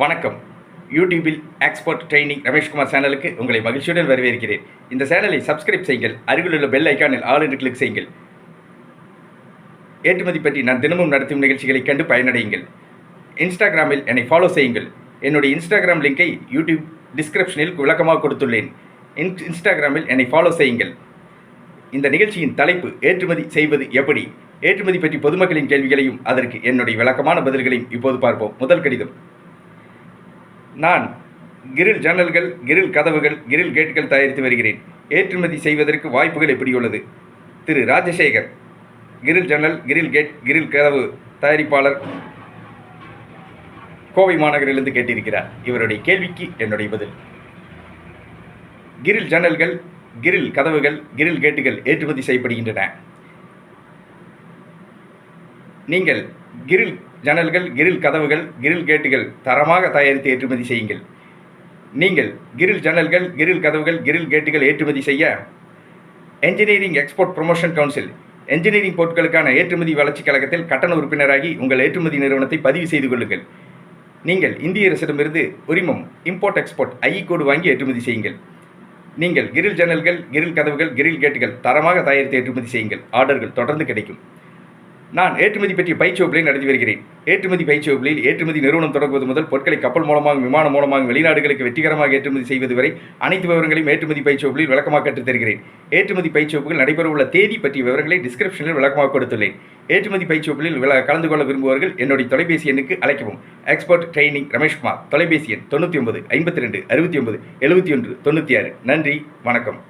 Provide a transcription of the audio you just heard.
வணக்கம். யூடியூபில் expert training Rameshkumar சேனலுக்கு உங்களை மகிழ்ச்சியுடன் வரவேற்கிறேன். இந்த சேனலை சப்ஸ்கிரைப் செய்யுங்கள். அருகிலுள்ள பெல் ஐக்கானில் ஆல் என்று கிளிக் செய்யுங்கள். ஏற்றுமதி பற்றி நான் தினமும் நடத்தும் நிகழ்ச்சிகளை கண்டு பயனடையுங்கள். இன்ஸ்டாகிராமில் என்னை ஃபாலோ செய்யுங்கள். என்னுடைய இன்ஸ்டாகிராம் லிங்கை யூடியூப் டிஸ்கிரிப்ஷனில் விளக்கமாக கொடுத்துள்ளேன். இன்ஸ்டாகிராமில் என்னை ஃபாலோ செய்யுங்கள். இந்த நிகழ்ச்சியின் தலைப்பு ஏற்றுமதி செய்வது எப்படி. ஏற்றுமதி பற்றி பொதுமக்களின் கேள்விகளையும் அதற்கு என்னுடைய விளக்கமான பதில்களையும் இப்போது பார்ப்போம். முதல் கடிதம். நான் கிரில் ஜன்னல்கள், கிரில் கதவுகள், கிரில் கேட்டுகள் தயாரித்து வருகிறேன். ஏற்றுமதி செய்வதற்கு வாய்ப்புகள் எப்படி உள்ளது? திரு ராஜசேகர், கிரில் ஜன்னல், கிரில் கேட், கிரில் கதவு தயாரிப்பாளர், கோவை மாநகரிலிருந்து கேட்டிருக்கிறார். இவருடைய கேள்விக்கு என்னுடைய பதில். கிரில் ஜன்னல்கள், கிரில் கதவுகள், கிரில் கேட்டுகள் ஏற்றுமதி செய்யப்படுகின்றன. நீங்கள் கிரில் ஜன்னல்கள், கிரில் கதவுகள், கிரில் கேட்டுகள் தரமாக தயாரித்து ஏற்றுமதி செய்யுங்கள். நீங்கள் கிரில் ஜன்னல்கள், கிரில் கதவுகள், கிரில் கேட்டுகள் ஏற்றுமதி செய்ய engineering export promotion council engineering பொருட்களுக்கான ஏற்றுமதி வளர்ச்சி கழகத்தில் கட்டண உறுப்பினராகி உங்கள் ஏற்றுமதி நிறுவனத்தை பதிவு செய்து கொள்ளுங்கள். நீங்கள் இந்திய அரசிடமிருந்து உரிமம் இம்போர்ட் எக்ஸ்போர்ட் ஐஇ கோடு வாங்கி ஏற்றுமதி செய்யுங்கள். நீங்கள் கிரில் ஜன்னல்கள், கிரில் கதவுகள், கிரில் கேட்டுகள் தரமாக தயாரித்து ஏற்றுமதி செய்யுங்கள். ஆர்டர்கள் தொடர்ந்து கிடைக்கும். நான் ஏற்றுமதி பற்றிய பயிற்சி வகுப்புகளை நடத்தி வருகிறேன். ஏற்றுமதி பயிற்சி வகுப்புகளில் ஏற்றுமதி நிறுவனம் தொடங்குவது முதல் பொருட்களை கப்பல் மூலமாக, விமானம் மூலமாக வெளிநாடுகளுக்கு வெற்றிகரமாக ஏற்றுமதி செய்வது வரை அனைத்து விவரங்களையும் ஏற்றுமதி பயிற்சி வகுப்புகளில் விளக்கமாக கற்றுத் தருகிறேன். ஏற்றுமதி பயிற்சி வகுப்புகள் நடைபெறவுள்ள தேதி பற்றிய விவரங்களை டிஸ்கிரிப்ஷனில் விளக்கமாக கொடுத்துள்ளேன். ஏற்றுமதி பயிற்சி வகுப்புகளில் கலந்து கொள்ள விரும்புபவர்கள் என்னுடைய தொலைபேசி எண்ணுக்கு அழைக்கவும். Expert training Rameshkumar. தொலைபேசி எண் 99 52 69 71 96. நன்றி, வணக்கம்.